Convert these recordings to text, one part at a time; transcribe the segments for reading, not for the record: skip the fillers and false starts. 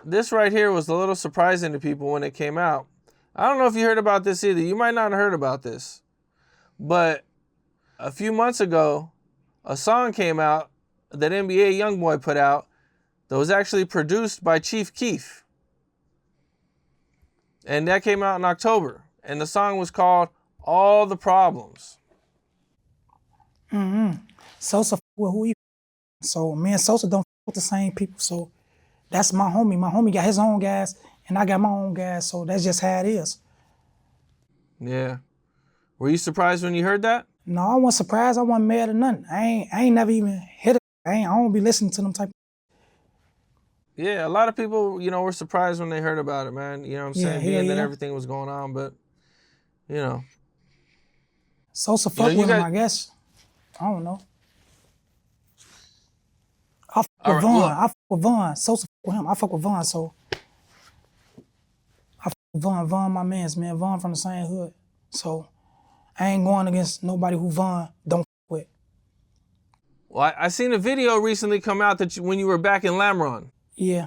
this right here was a little surprising to people when it came out. I don't know if you heard about this either. You might not have heard about this. But a few months ago, a song came out that NBA Youngboy put out that was actually produced by Chief Keef. And that came out in October. And the song was called All the Problems. Sosa with who he so me and Sosa don't with the same people. So that's my homie. My homie got his own guys and I got my own guys. So that's just how it is. Yeah. Were you surprised when you heard that? No, I wasn't surprised. I wasn't mad or nothing. I ain't never even hit it. I don't be listening to them type. Yeah, a lot of people, were surprised when they heard about it, man. You know what I'm saying? Being that everything was going on, but, Sosa fuck with him, I guess. I don't know. I fuck with Vaughn. I fuck with Vaughn. Sosa fuck with him. I fuck with Vaughn, so. I fuck with Vaughn. Vaughn my mans, man. Vaughn from the same hood. So, I ain't going against nobody who Vaughn don't fuck with. Well, I seen a video recently come out that when you were back in Lamron. Yeah.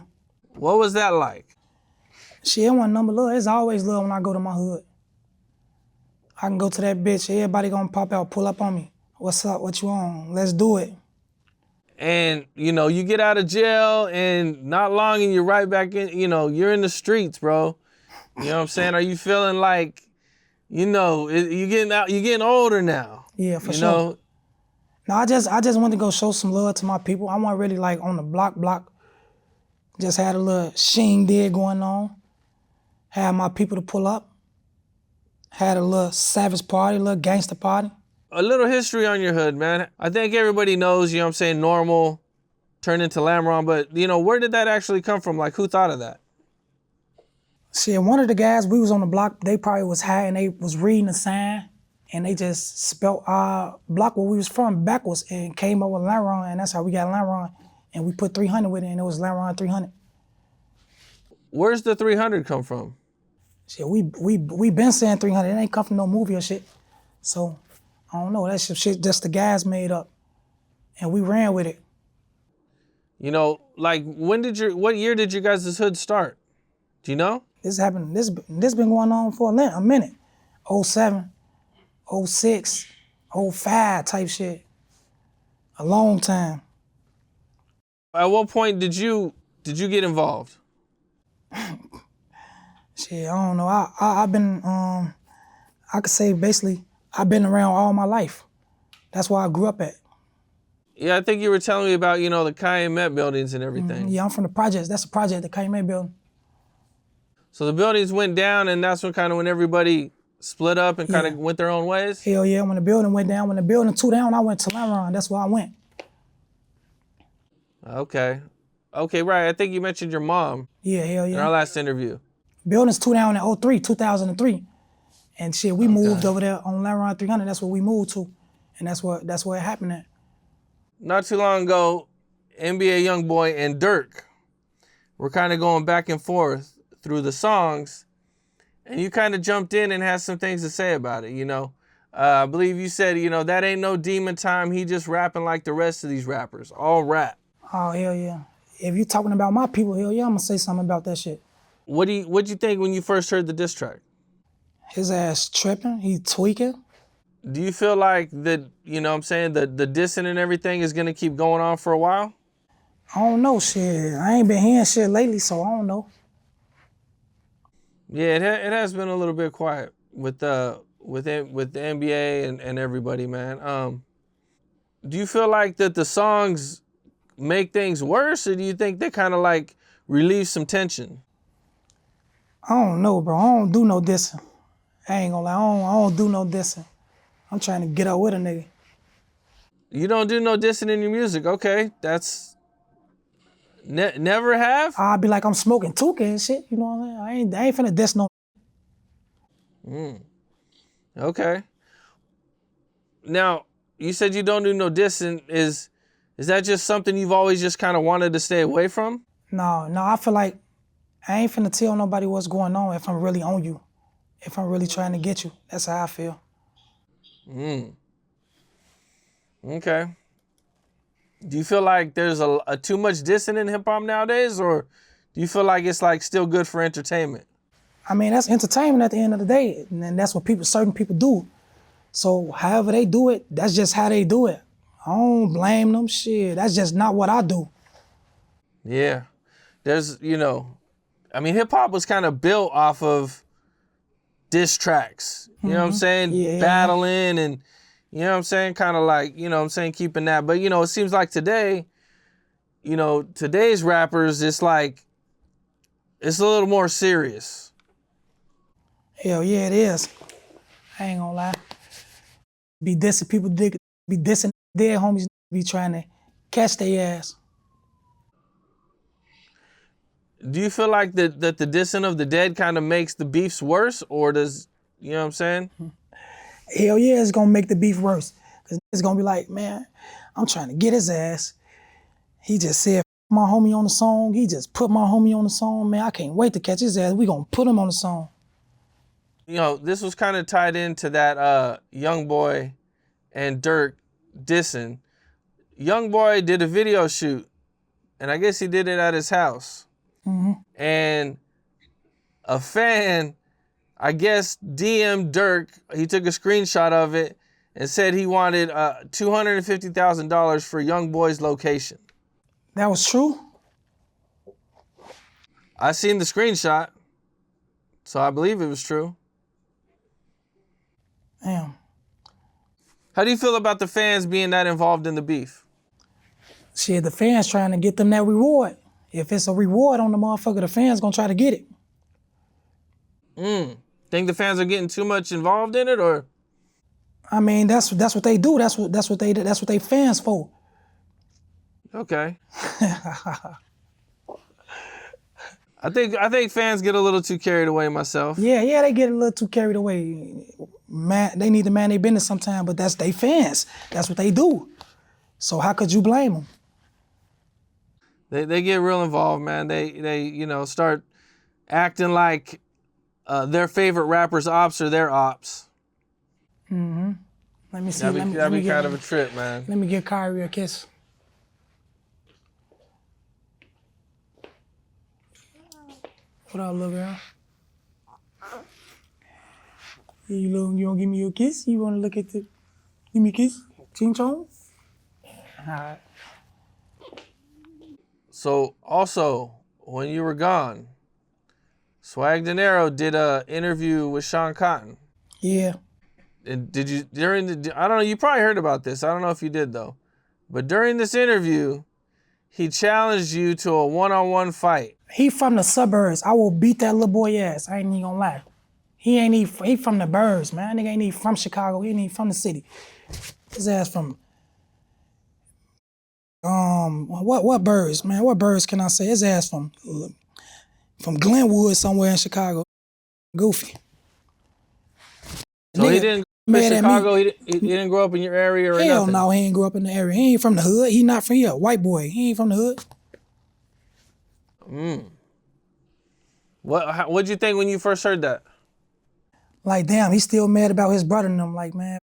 What was that like? Shit, it wasn't number love. It's always love when I go to my hood. I can go to that bitch. Everybody gonna pop out, pull up on me. What's up? What you on? Let's do it. And, you get out of jail and not long and you're right back in, you're in the streets, bro. You know what I'm saying? Are you feeling like, you're getting older now? Yeah, for sure. No, I just wanted to go show some love to my people. I wasn't really like on the block. Just had a little shindig going on. Had my people to pull up. Had a little savage party, a little gangster party. A little history on your hood, man. I think everybody knows, normal turned into Lamron, but, where did that actually come from? Like, who thought of that? Shit, one of the guys, we was on the block, they probably was high and they was reading the sign and they just spelt our block where we was from backwards and came up with Lamron, and that's how we got Lamron. And we put 300 with it and it was Lamron 300. Where's the 300 come from? Shit, we been saying 300. It ain't come from no movie or shit. So, I don't know. That shit just the guys made up. And we ran with it. Like, what year did you guys' hood start? Do you know? This happened, this been going on for a minute. 07, 06, 05 type shit. A long time. At what point did you get involved? Shit, I don't know. I've been, I could say basically, I've been around all my life. That's where I grew up at. Yeah, I think you were telling me about, the Calumet buildings and everything. Yeah, I'm from the projects. That's the project, the Calumet building. So the buildings went down and that's when everybody split up and kind of went their own ways? Hell yeah, when the building went down. When the building tore down, I went to Lamron. That's where I went. Okay, right. I think you mentioned your mom. Yeah, hell yeah. In our last interview. Buildings tore down in 2003. And shit, we moved over there on Lamron 300. That's where we moved to. And that's where it happened at. Not too long ago, NBA Youngboy and Dirk were kind of going back and forth through the songs. And you kind of jumped in and had some things to say about it, I believe you said, that ain't no demon time. He just rapping like the rest of these rappers. All rap. Oh, hell yeah. If you talking about my people, hell yeah, I'm going to say something about that shit. What'd you think when you first heard the diss track? His ass tripping. He tweaking. Do you feel like that, the dissing and everything is going to keep going on for a while? I don't know, shit. I ain't been hearing shit lately, so I don't know. Yeah, it has been a little bit quiet with the NBA and everybody, man. Do you feel like that the songs make things worse, or do you think they kind of like relieve some tension? I don't know, bro. I don't do no dissing. I ain't gonna lie. I don't do no dissing. I'm trying to get up with a nigga. You don't do no dissing in your music, okay? That's never have. I'll be like I'm smoking Tuka and shit. You know what I mean? I ain't finna diss no. Okay. Now you said you don't do no dissing. Is that just something you've always just kind of wanted to stay away from? No. I feel like I ain't finna tell nobody what's going on if I'm really on you. If I'm really trying to get you. That's how I feel. Okay. Do you feel like there's a too much dissing in hip hop nowadays, or Do you feel like it's like still good for entertainment? I mean, that's entertainment at the end of the day, and that's what certain people do. So however they do it, that's just how they do it. I don't blame them. Shit, that's just not what I do. Yeah. There's, I mean, hip hop was kind of built off of diss tracks. You know what I'm saying? Yeah. Battling and, you know what I'm saying? Kind of like, keeping that. But, it seems like today, today's rappers, it's like, it's a little more serious. Hell yeah, it is. I ain't gonna lie. Be dissing people, be dissing their homies, be trying to catch their ass. Do you feel like that the dissing of the dead kind of makes the beefs worse, or does, you know what I'm saying? Hell yeah, it's gonna make the beef worse. Cause it's gonna be like, man, I'm trying to get his ass. He just said my homie on the song. He just put my homie on the song. Man, I can't wait to catch his ass. We gonna put him on the song. This was kind of tied into that Youngboy and Durk dissing. Youngboy did a video shoot, and I guess he did it at his house. And a fan, I guess, DM'd Durk. He took a screenshot of it and said he wanted $250,000 for Youngboy's location. That was true? I seen the screenshot, so I believe it was true. Damn. How do you feel about the fans being that involved in the beef? Shit, the fans trying to get them that reward. If it's a reward on the motherfucker, the fans gonna try to get it. Think the fans are getting too much involved in it, or? I mean, that's what they do. That's what they fans for. Okay. I think fans get a little too carried away myself. Yeah, they get a little too carried away. Man, they need to man their business sometime, but that's they fans. That's what they do. So how could you blame them? They get real involved, man. They start acting like their favorite rapper's ops are their ops. Let me see. That'd be kind of a trip, man. Let me give Kyrie a kiss. What up, little girl? You gonna give me a kiss? You wanna look at the... Give me a kiss? Ching chong? Alright. So, also, when you were gone, Swag Dairo did an interview with Sean Cotton. Yeah. And did you, I don't know, you probably heard about this. I don't know if you did, though. But during this interview, he challenged you to a one-on-one fight. He from the suburbs. I will beat that little boy ass. I ain't even gonna lie. He from the burbs, man. That nigga ain't even from Chicago. He ain't even from the city. His ass from, what burbs, man? What burbs can I say? His ass from Glenwood somewhere in Chicago. Goofy. So he didn't go to Chicago? He didn't grow up in your area or nothing? Hell no, he ain't grew up in the area. He ain't from the hood. He not from here. White boy. He ain't from the hood. What'd you think when you first heard that? Like, damn, he's still mad about his brother and them. Like, man,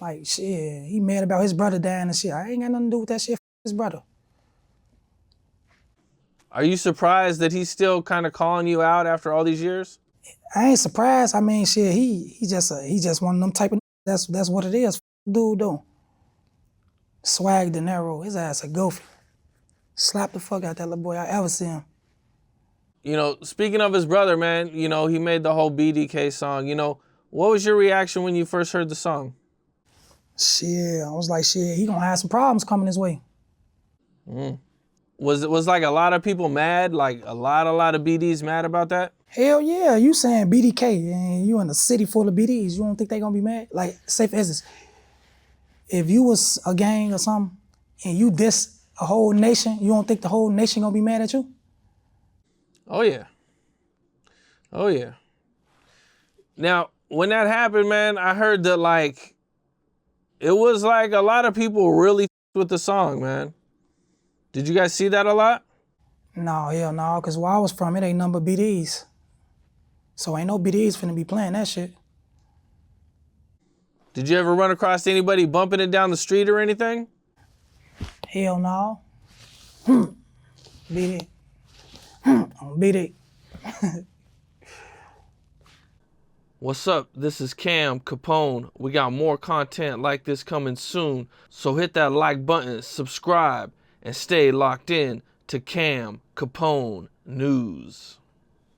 like, shit, he mad about his brother dying and shit. I ain't got nothing to do with that shit. His brother. Are you surprised that he's still kind of calling you out after all these years? I ain't surprised. I mean, shit, he just one of them type of. That's what it is. Dude, though. Swag Dairo, his ass a goofy. Slap the fuck out that little boy I ever see him. Speaking of his brother, man, he made the whole BDK song. What was your reaction when you first heard the song? Shit, I was like, shit, he gonna have some problems coming his way. Was like a lot of people mad? Like a lot of BDs mad about that? Hell yeah, you saying BDK and you in a city full of BDs, you don't think they gonna be mad? Like, say for instance, if you was a gang or something and you diss a whole nation, you don't think the whole nation gonna be mad at you? Oh yeah. Oh yeah. Now, when that happened, man, I heard that like, it was like a lot of people really with the song, man. Did you guys see that a lot? No, hell no, cause where I was from, it ain't number BDs. So ain't no BDs finna be playing that shit. Did you ever run across anybody bumping it down the street or anything? Hell no. BD. On BD. What's up? This is Cam Capone. We got more content like this coming soon, so hit that like button, subscribe, and stay locked in to Cam Capone News.